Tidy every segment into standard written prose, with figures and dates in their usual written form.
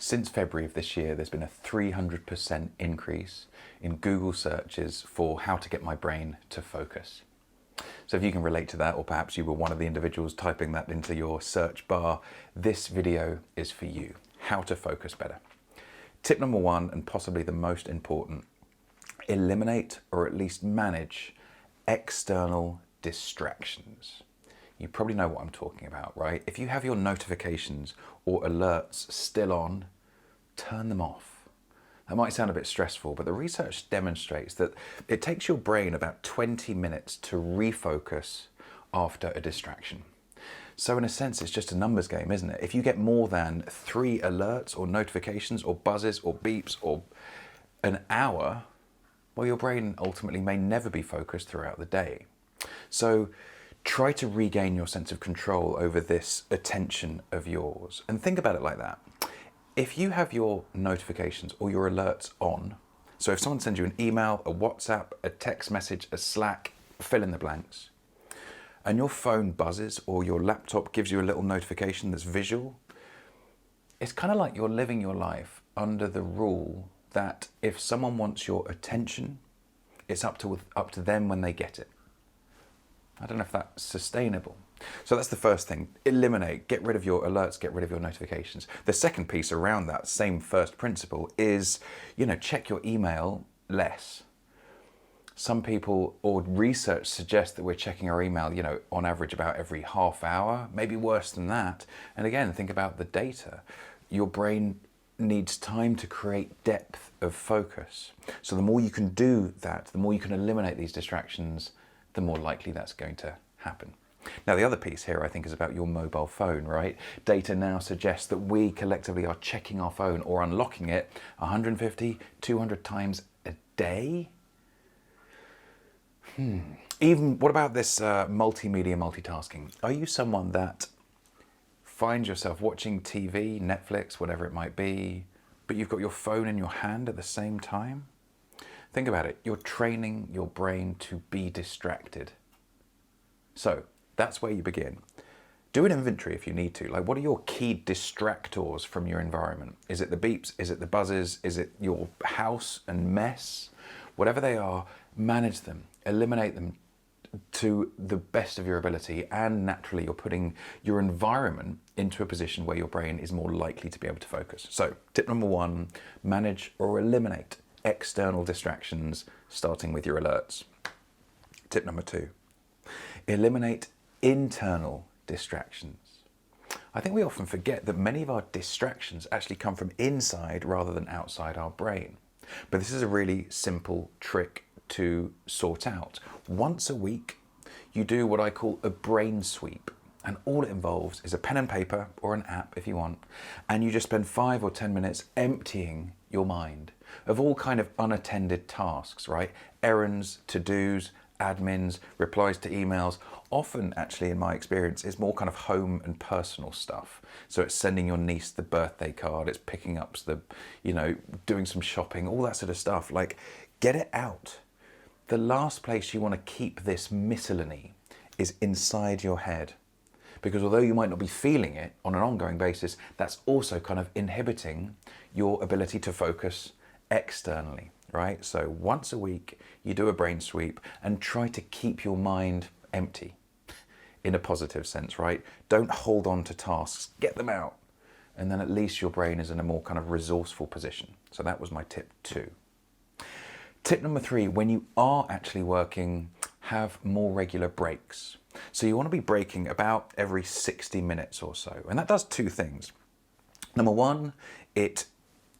Since February of this year, there's been a 300% increase in Google searches for how to get my brain to focus. So if you can relate to that, or perhaps you were one of the individuals typing that into your search bar, this video is for you. How to focus better. Tip number one, and possibly the most important, eliminate or at least manage external distractions. You probably know what I'm talking about, right? If you have your notifications or alerts still on, turn them off. That might sound a bit stressful, but the research demonstrates that it takes your brain about 20 minutes to refocus after a distraction. So in a sense, it's just a numbers game, isn't it? If you get more than 3 alerts or notifications or buzzes or beeps or an hour, well, your brain ultimately may never be focused throughout the day. So try to regain your sense of control over this attention of yours. And think about it like that. If you have your notifications or your alerts on, so if someone sends you an email, a WhatsApp, a text message, a Slack, fill in the blanks, and your phone buzzes or your laptop gives you a little notification that's visual, it's kind of like you're living your life under the rule that if someone wants your attention, it's up to them when they get it. I don't know if that's sustainable. So that's the first thing. Eliminate, get rid of your alerts, get rid of your notifications. The second piece around that same first principle is, check your email less. Some people or research suggests that we're checking our email, on average about every half hour, maybe worse than that. And again, think about the data. Your brain needs time to create depth of focus. So the more you can do that, the more you can eliminate these distractions, the more likely that's going to happen. Now, the other piece here, I think, is about your mobile phone, right? Data now suggests that we collectively are checking our phone or unlocking it 150, 200 times a day. Even, what about this multimedia multitasking? Are you someone that finds yourself watching TV, Netflix, whatever it might be, but you've got your phone in your hand at the same time? Think about it. You're training your brain to be distracted. So that's where you begin. Do an inventory if you need to. Like, what are your key distractors from your environment? Is it the beeps? Is it the buzzes? Is it your house and mess? Whatever they are, manage them, eliminate them to the best of your ability, and naturally you're putting your environment into a position where your brain is more likely to be able to focus. So tip number one, manage or eliminate external distractions, starting with your alerts. Tip number two, eliminate internal distractions. I think we often forget that many of our distractions actually come from inside rather than outside our brain. But this is a really simple trick to sort out. Once a week, you do what I call a brain sweep. And all it involves is a pen and paper, or an app if you want, and you just spend 5 or 10 minutes emptying your mind of all kind of unattended tasks, right? Errands, to-dos, admins, replies to emails. Often, actually, in my experience, it's more kind of home and personal stuff. So it's sending your niece the birthday card, it's picking up the, doing some shopping, all that sort of stuff. Like, get it out. The last place you want to keep this miscellany is inside your head. Because although you might not be feeling it on an ongoing basis, that's also kind of inhibiting your ability to focus externally, right? So once a week, you do a brain sweep and try to keep your mind empty in a positive sense, right? Don't hold on to tasks, get them out. And then at least your brain is in a more kind of resourceful position. So that was my tip 2. Tip number 3, when you are actually working, have more regular breaks. So you want to be breaking about every 60 minutes or so. And that does 2 things. Number 1, it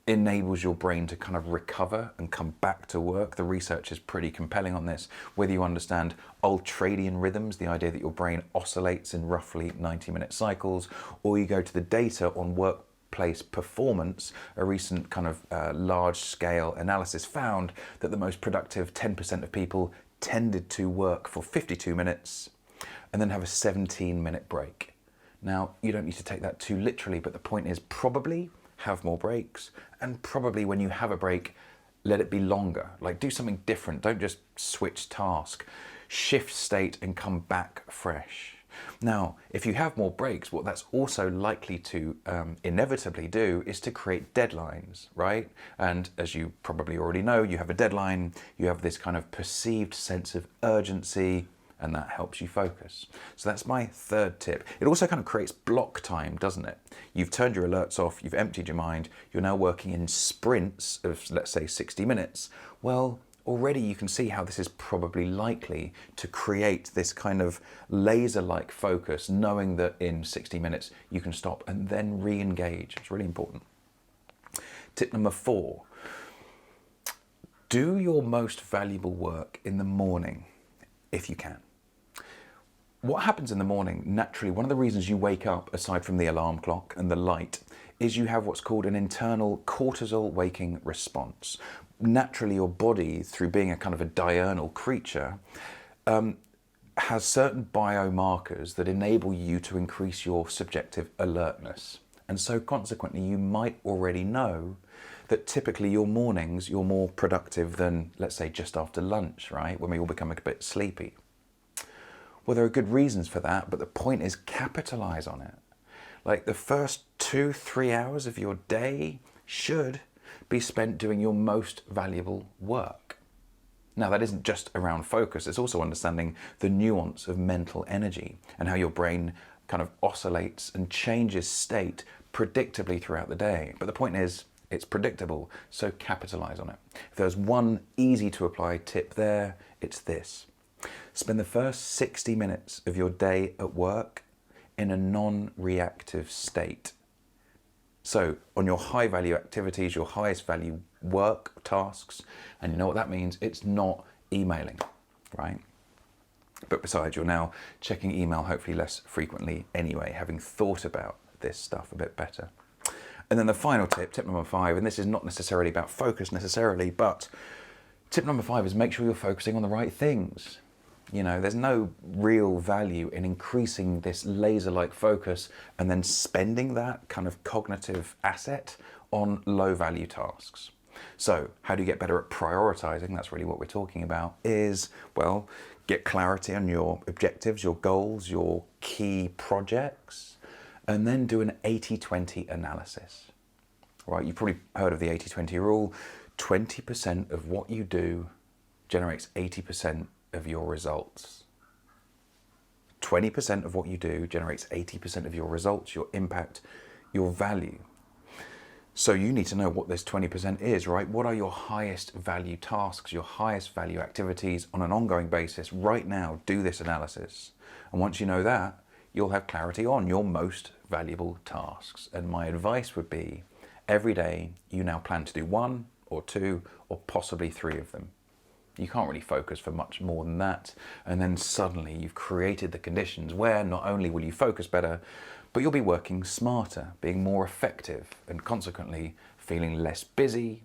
enables your brain to kind of recover and come back to work. The research is pretty compelling on this. Whether you understand ultradian rhythms, the idea that your brain oscillates in roughly 90-minute cycles, or you go to the data on workplace performance, a recent kind of large-scale analysis found that the most productive 10% of people tended to work for 52 minutes and then have a 17-minute break. Now, you don't need to take that too literally, but the point is probably have more breaks, and probably when you have a break, let it be longer. Like, do something different. Don't just switch task. Shift state and come back fresh. Now, if you have more breaks, what that's also likely to inevitably do is to create deadlines, right? And as you probably already know, you have a deadline, you have this kind of perceived sense of urgency, and that helps you focus. So that's my third tip. It also kind of creates block time, doesn't it? You've turned your alerts off, you've emptied your mind, you're now working in sprints of, let's say, 60 minutes. Well, already you can see how this is probably likely to create this kind of laser-like focus, knowing that in 60 minutes you can stop and then re-engage. It's really important. Tip number 4, do your most valuable work in the morning if you can. What happens in the morning, naturally, one of the reasons you wake up, aside from the alarm clock and the light, is you have what's called an internal cortisol waking response. Naturally, your body, through being a kind of a diurnal creature, has certain biomarkers that enable you to increase your subjective alertness. And so consequently, you might already know that typically your mornings, you're more productive than, let's say, just after lunch, right? When we all become a bit sleepy. Well, there are good reasons for that, but the point is capitalize on it. Like the first 2-3 hours of your day should be spent doing your most valuable work. Now, that isn't just around focus, it's also understanding the nuance of mental energy and how your brain kind of oscillates and changes state predictably throughout the day. But the point is, it's predictable, so capitalize on it. If there's one easy to apply tip there, it's this. Spend the first 60 minutes of your day at work in a non-reactive state. So on your high value activities, your highest value work tasks, and you know what that means? It's not emailing, right? But besides, you're now checking email hopefully less frequently anyway, having thought about this stuff a bit better. And then the final tip, tip number 5, and this is not necessarily about focus necessarily, but tip number 5 is make sure you're focusing on the right things. You know, there's no real value in increasing this laser-like focus and then spending that kind of cognitive asset on low-value tasks. So how do you get better at prioritizing? That's really what we're talking about is, well, get clarity on your objectives, your goals, your key projects, and then do an 80-20 analysis. Right, you've probably heard of the 80-20 rule. 20% of what you do generates 80% of your results. 20% of what you do generates 80% of your results, your impact, your value. So you need to know what this 20% is, right? What are your highest value tasks, your highest value activities on an ongoing basis? Right now, do this analysis. And once you know that, you'll have clarity on your most valuable tasks. And my advice would be, every day you now plan to do 1 or 2 or possibly 3 of them. You can't really focus for much more than that. And then suddenly you've created the conditions where not only will you focus better, but you'll be working smarter, being more effective, and consequently feeling less busy.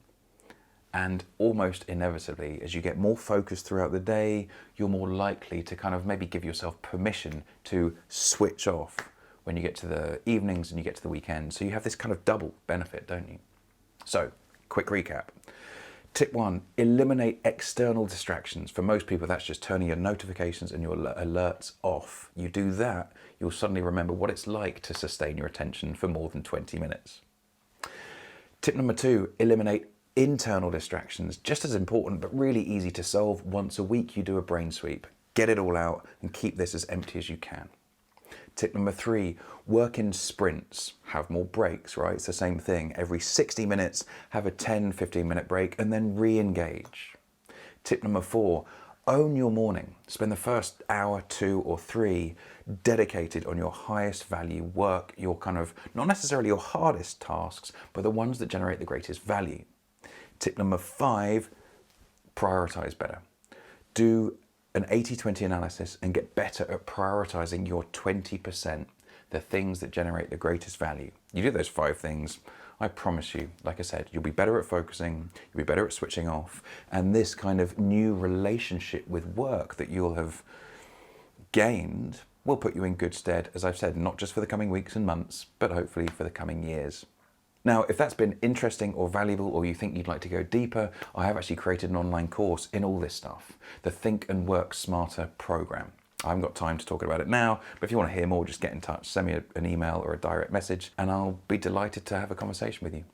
And almost inevitably, as you get more focused throughout the day, you're more likely to kind of maybe give yourself permission to switch off when you get to the evenings and you get to the weekend. So you have this kind of double benefit, don't you? So, quick recap. Tip 1, eliminate external distractions. For most people, that's just turning your notifications and your alerts off. You do that, you'll suddenly remember what it's like to sustain your attention for more than 20 minutes. Tip number 2, eliminate internal distractions. Just as important, but really easy to solve. Once a week, you do a brain sweep. Get it all out and keep this as empty as you can. Tip number 3, work in sprints, have more breaks, right? It's the same thing. Every 60 minutes, have a 10-15 minute break and then re-engage. Tip number 4, own your morning. Spend the first hour, 2 or 3 dedicated on your highest value work, your kind of, not necessarily your hardest tasks, but the ones that generate the greatest value. Tip number 5, prioritize better. Do an 80-20 analysis and get better at prioritizing your 20%, the things that generate the greatest value. You do those 5 things, I promise you, like I said, you'll be better at focusing, you'll be better at switching off, and this kind of new relationship with work that you'll have gained will put you in good stead, as I've said, not just for the coming weeks and months, but hopefully for the coming years. Now, if that's been interesting or valuable, or you think you'd like to go deeper, I have actually created an online course in all this stuff, the Think and Work Smarter program. I haven't got time to talk about it now, but if you want to hear more, just get in touch. Send me an email or a direct message, and I'll be delighted to have a conversation with you.